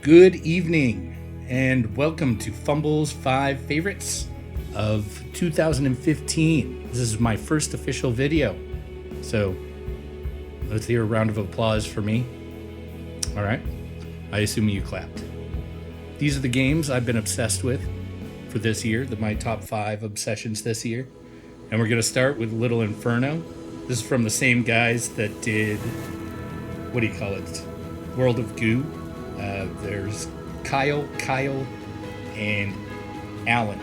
Good evening, and welcome to Fumbles 5 Favorites of 2015. This is my first official video, so let's hear a round of applause for me. All right, I assume you clapped. These are the games I've been obsessed with for this year, my top 5 obsessions this year. And we're going to start with Little Inferno. This is from the same guys that did, what do you call it, World of Goo. There's Kyle, and Alan.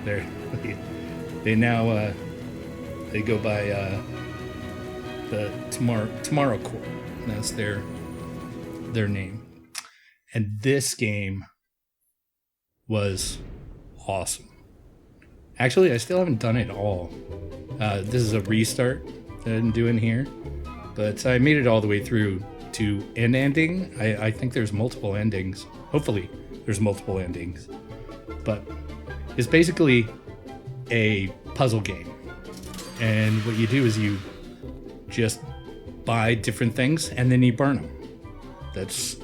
They now they go by the Tomorrow Corps. That's their name. And this game was awesome. Actually, I still haven't done it all. This is a restart that I'm doing here, but I made it all the way through to an ending. I think there's multiple endings. Hopefully there's multiple endings. But it's basically a puzzle game. And what you do is you just buy different things and then you burn them. It's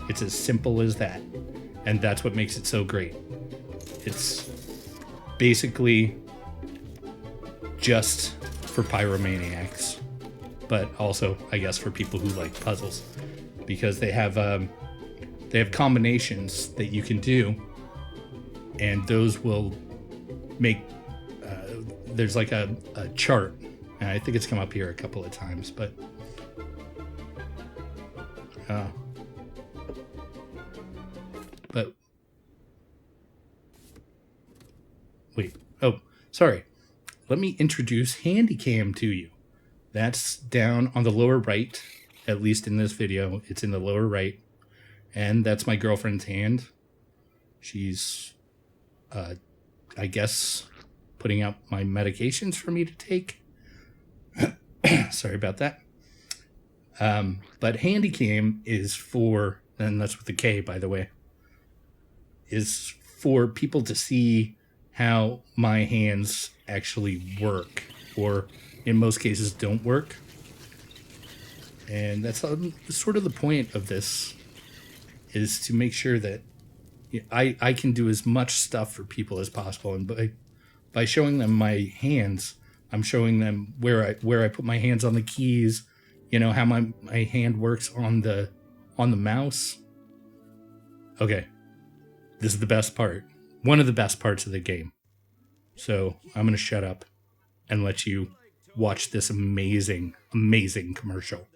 as simple as that. And that's what makes it so great. It's basically just for pyromaniacs, but also, I guess, for people who like puzzles, because they have combinations that you can do, and those will make. There's like a chart, and I think it's come up here a couple of times, but wait. Oh, sorry. Let me introduce Handycam to you. That's down on the lower right, at least in this video. It's in the lower right. And that's my girlfriend's hand. She's, I guess, putting out my medications for me to take. Sorry about that. But Handycam is for, and that's with the K, by the way, is for people to see how my hands actually work, or in most cases don't work. And that's sort of the point of this, is to make sure that I can do as much stuff for people as possible. And by showing them my hands, I'm showing them where I put my hands on the keys, how my hand works on the mouse. Okay, this is the best part. One of the best parts of the game. So I'm going to shut up and let you watch this amazing, amazing commercial.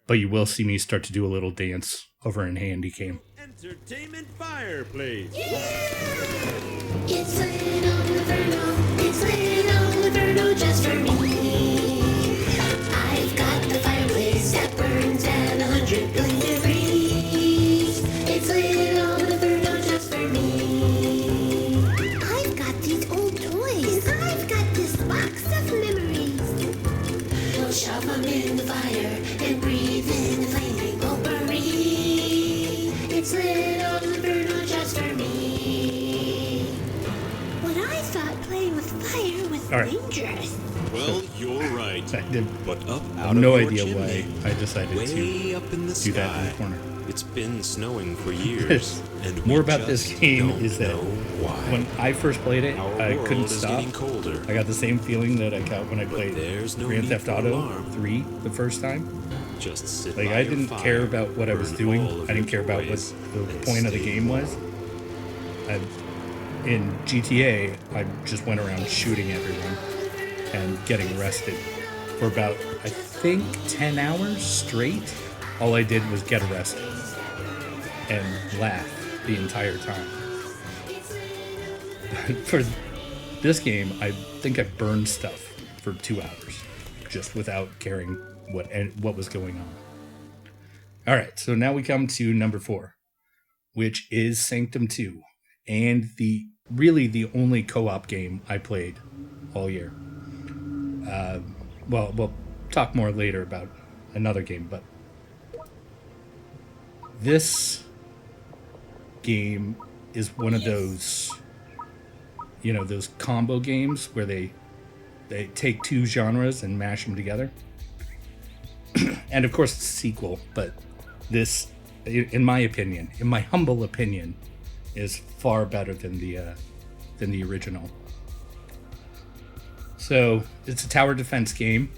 But you will see me start to do a little dance over in Handycam. Entertainment fireplace. It's lit on Inferno. It's lit on Inferno just for me. I've got the fireplace that burns at 100 billion degrees. It's lit on Inferno just for me. I've got these old toys. And I've got this box of memories. We'll shove them in the fire and breathe in the flaming potpourri. It's lit on Inferno just for me. When I thought playing with fire was dangerous. Well, you're right. I did. But up I out have no of your idea chimney, why I decided way to up in the do that in the sky, corner. It's been snowing for years, and More we about this just game don't is that know why. when I first played it, Our I world couldn't is stop. getting colder. I got the same feeling that I got when I But played there's no Grand need Theft for Auto alarm. 3 the first time. Just sit Like, by I your didn't fire, care about what I was burn doing. all of I didn't care your about what toys, the and point of the stay game warm. was. In GTA, I just went around shooting everyone and getting arrested for about, I think, 10 hours straight. All I did was get arrested and laugh the entire time. But for this game, I think I burned stuff for 2 hours just without caring what was going on. All right, so now we come to number 4, which is Sanctum II, and the only co-op game I played all year. Well, we'll talk more later about another game, but this game is one of those, those combo games where they take two genres and mash them together. And of course it's a sequel, but this, in my opinion, in my humble opinion, is far better than the original. So it's a tower defense game.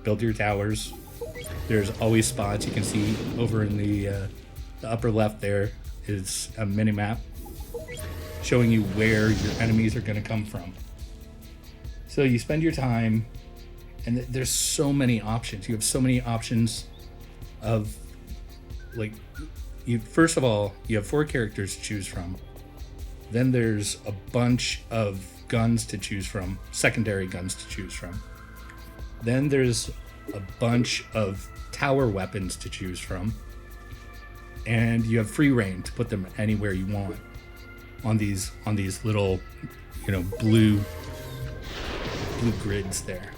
Build your towers. There's always spots. You can see over in the upper left there is a mini map showing you where your enemies are going to come from. So you spend your time, and there's so many options. You have so many options of, like, first of all, you have 4 characters to choose from. Then there's a bunch of guns to choose from, secondary guns to choose from. Then there's a bunch of tower weapons to choose from. And you have free reign to put them anywhere you want on these little, blue grids there.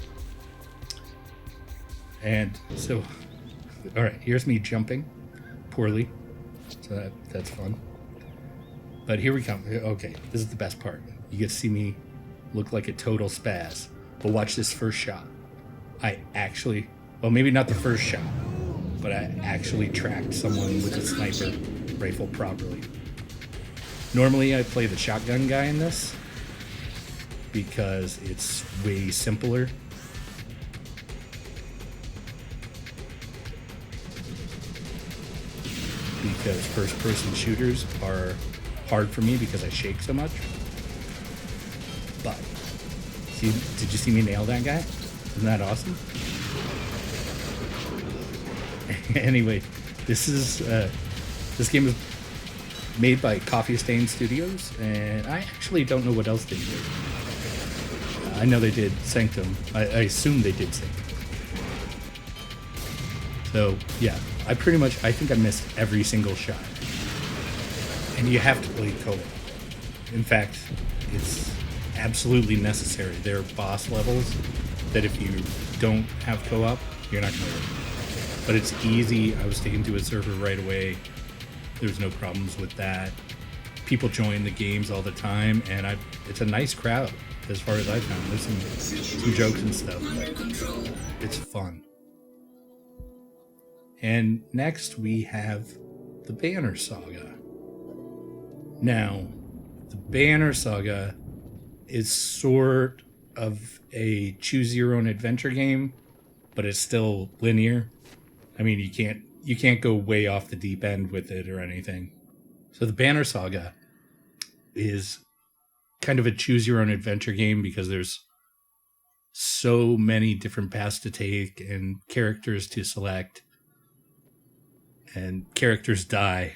And so, all right, here's me jumping poorly. So that's fun. But here we come. Okay, this is the best part. You get to see me look like a total spaz. But watch this first shot. I actually, well, maybe not the first shot, but I actually tracked someone with a sniper rifle properly. Normally I play the shotgun guy in this because it's way simpler. Because first-person shooters are hard for me because I shake so much. But, did you see me nail that guy? Isn't that awesome? Anyway, this game is made by Coffee Stain Studios, and I actually don't know what else they did. I know they did Sanctum. I assume they did Sanctum. So, yeah, I think I missed every single shot. And you have to play co-op. In fact, it's absolutely necessary. There are boss levels that if you don't have co-op, you're not going to win. But it's easy. I was taken to a server right away. There's no problems with that. People join the games all the time, and it's a nice crowd as far as I've found. There's some jokes and stuff. It's fun. And next we have the Banner Saga. Now, the Banner Saga is sort of a choose your own adventure game, but it's still linear. I mean, you can't go way off the deep end with it or anything. So the Banner Saga is kind of a choose your own adventure game because there's so many different paths to take and characters to select. And characters die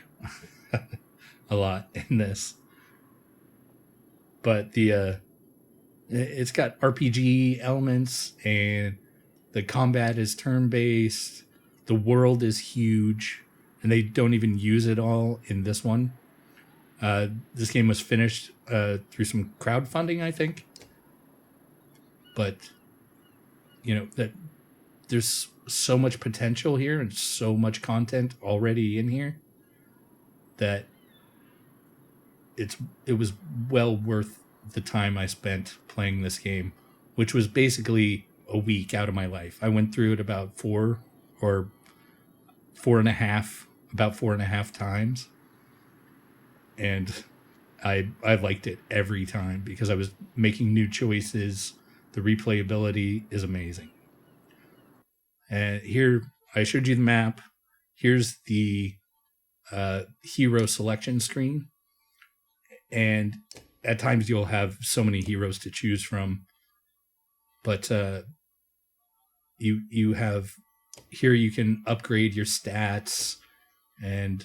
a lot in this. But it's got RPG elements, and the combat is turn-based. The world is huge, and they don't even use it all in this one. This game was finished through some crowdfunding, I think. But, that there's so much potential here and so much content already in here that it was well worth the time I spent playing this game, which was basically a week out of my life. I went through it about four and a half times, and I liked it every time because I was making new choices. The replayability is amazing. And here, I showed you the map. Here's the hero selection screen. And at times you'll have so many heroes to choose from. But you have, here you can upgrade your stats and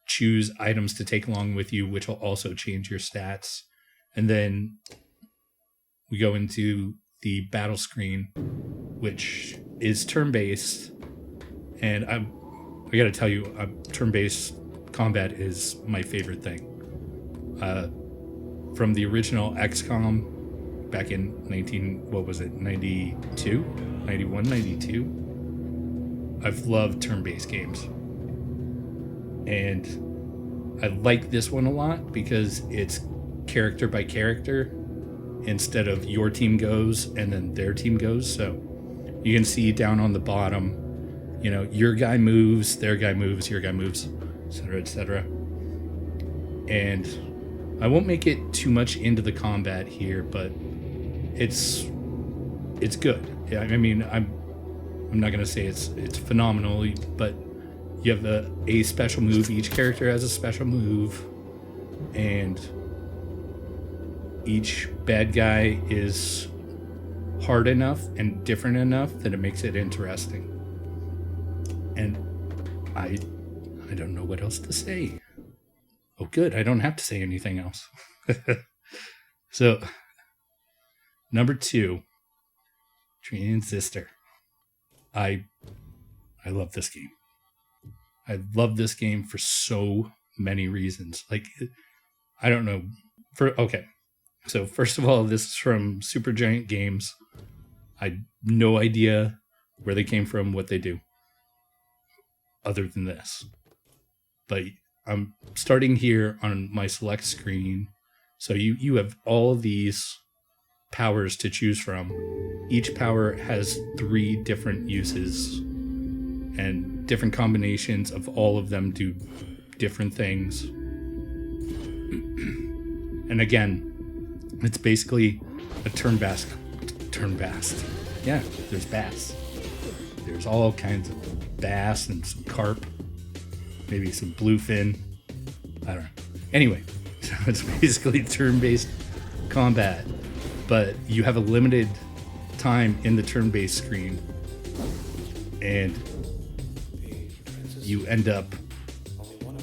choose items to take along with you, which will also change your stats. And then we go into the battle screen, which is turn-based, and I gotta tell you, turn-based combat is my favorite thing. From the original XCOM back in 92? 91, 92? I've loved turn-based games. And I like this one a lot because it's character by character instead of your team goes and then their team goes. So you can see down on the bottom, You know, your guy moves, their guy moves, your guy moves, etc., etc. And I won't make it too much into the combat here, but it's good. Yeah, I mean, I'm not gonna say it's phenomenal, but you have a special move. Each character has a special move, and each bad guy is hard enough and different enough that it makes it interesting. And I don't know what else to say. Oh, good. I don't have to say anything else. So, number 2, Transistor. I love this game. I love this game for so many reasons. Like, I don't know. Okay. So, first of all, this is from Supergiant Games. I had no idea where they came from, what they do, other than this. But I'm starting here on my select screen. So you have all of these powers to choose from. Each power has 3 different uses, and different combinations of all of them do different things. And again, it's basically a turn-based. Yeah, there's bass. There's all kinds of bass and some carp. Maybe some bluefin. I don't know. Anyway, so it's basically turn-based combat, but you have a limited time in the turn-based screen, and you end up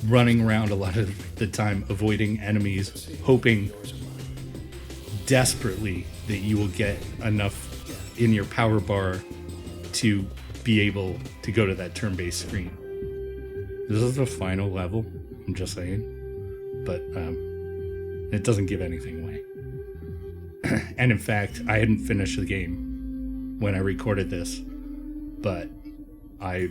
running around a lot of the time, avoiding enemies, hoping desperately that you will get enough in your power bar to be able to go to that turn-based screen. This is the final level, I'm just saying, but it doesn't give anything away. And in fact, I hadn't finished the game when I recorded this, but I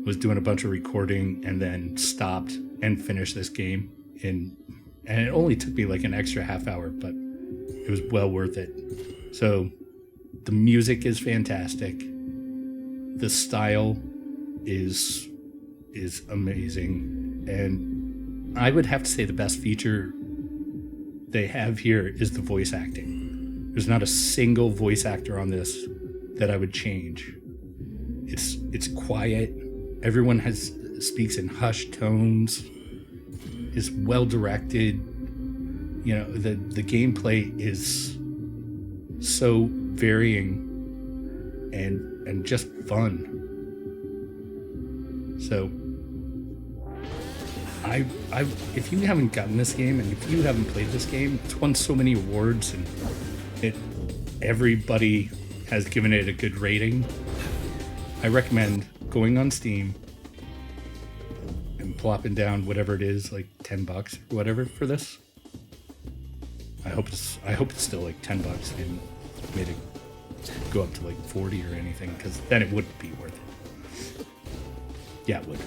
was doing a bunch of recording and then stopped and finished this game, and it only took me like an extra half hour, but it was well worth it. So the music is fantastic. The style is amazing, and I would have to say the best feature they have here is the voice acting. There's not a single voice actor on this that I would change. It's quiet. Everyone speaks in hushed tones. It's well directed. You know, the gameplay is so varying and just fun. So I if you haven't gotten this game and if you haven't played this game, it's won so many awards and everybody has given it a good rating. I recommend going on Steam and plopping down whatever it is, like $10 or whatever for this. I hope it's still like $10 and made it go up to like 40 or anything, because then it wouldn't be worth it. Yeah, it would.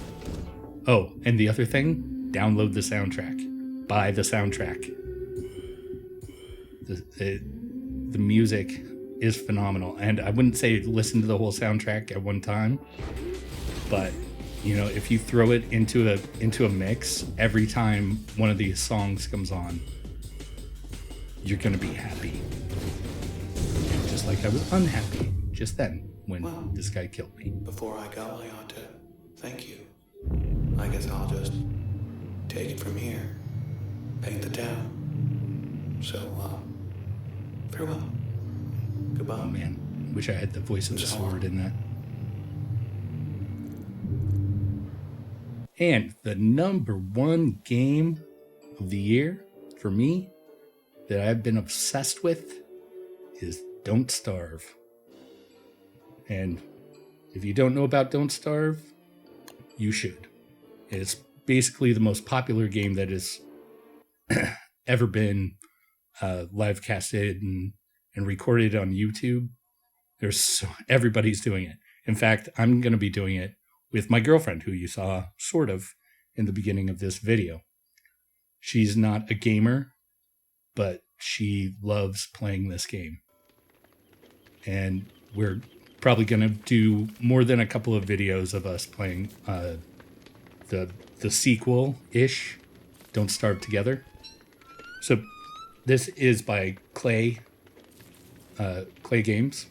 Oh, and the other thing, download the soundtrack. Buy the soundtrack. The music is phenomenal. And I wouldn't say listen to the whole soundtrack at one time, but you know, if you throw it into a mix, every time one of these songs comes on, you're gonna be happy. Just like I was unhappy just then when this guy killed me. Before I go, I ought to thank you. I guess I'll just take it from here. Paint the town. So, farewell. Goodbye. Oh man, wish I had the voice of the sword in that. And the number 1 game of the year for me that I've been obsessed with is Don't Starve. And if you don't know about Don't Starve, you should. It's basically the most popular game that has ever been live casted and recorded on YouTube. Everybody's doing it. In fact, I'm going to be doing it with my girlfriend, who you saw sort of in the beginning of this video. She's not a gamer, but she loves playing this game. And we're probably going to do more than a couple of videos of us playing the sequel-ish, Don't Starve Together. So this is by Clay Games.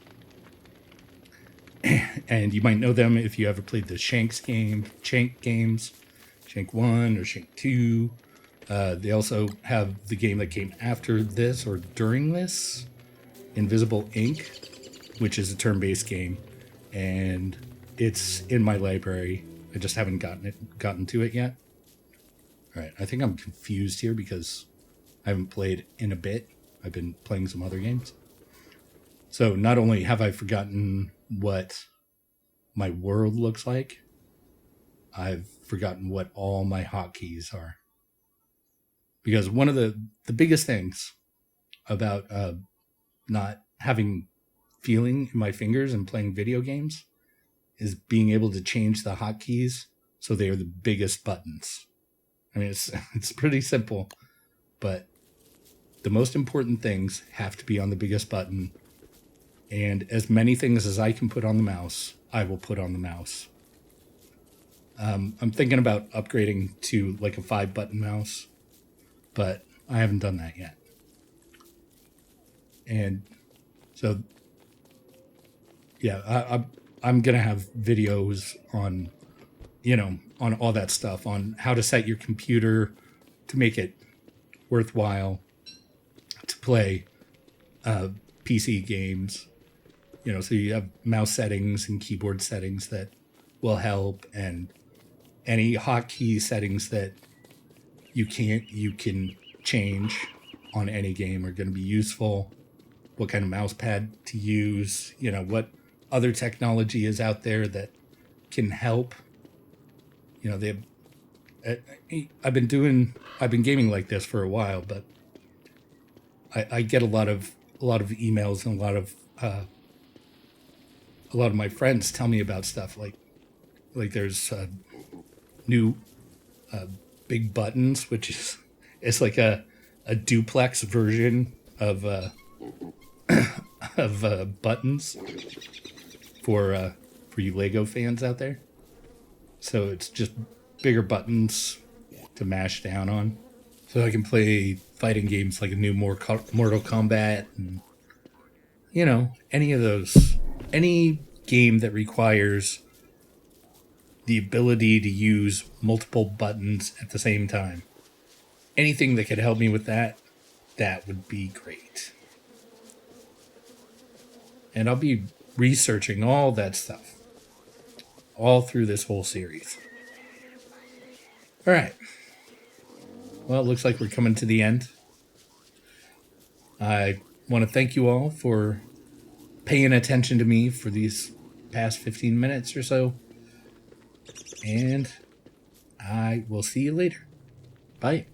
And you might know them if you ever played the Shank games, Shank 1 or Shank 2. They also have the game that came after this or during this, Invisible Ink, which is a turn-based game. And it's in my library. I just haven't gotten to it yet. All right, I think I'm confused here because I haven't played in a bit. I've been playing some other games. So not only have I forgotten what my world looks like, I've forgotten what all my hotkeys are. Because one of the biggest things about not having feeling in my fingers and playing video games is being able to change the hotkeys so they are the biggest buttons. I mean, it's pretty simple, but the most important things have to be on the biggest button. And as many things as I can put on the mouse, I will put on the mouse. I'm thinking about upgrading to like a 5-button mouse, but I haven't done that yet. And so, yeah, I'm going to have videos on, on all that stuff, on how to set your computer to make it worthwhile to play PC games. So you have mouse settings and keyboard settings that will help, and any hotkey settings that you can change on any game are going to be useful. What kind of mouse pad to use, what other technology is out there that can help. I've been gaming like this for a while, but I get a lot of emails and a lot of my friends tell me about stuff like there's new big buttons, which is like a duplex version of buttons for you Lego fans out there. So it's just bigger buttons to mash down on. So I can play fighting games like a new Mortal Kombat and any of those. Any game that requires the ability to use multiple buttons at the same time. Anything that could help me with that would be great. And I'll be researching all that stuff all through this whole series. All right. Well, it looks like we're coming to the end. I want to thank you all for paying attention to me for these past 15 minutes or so. And I will see you later. Bye.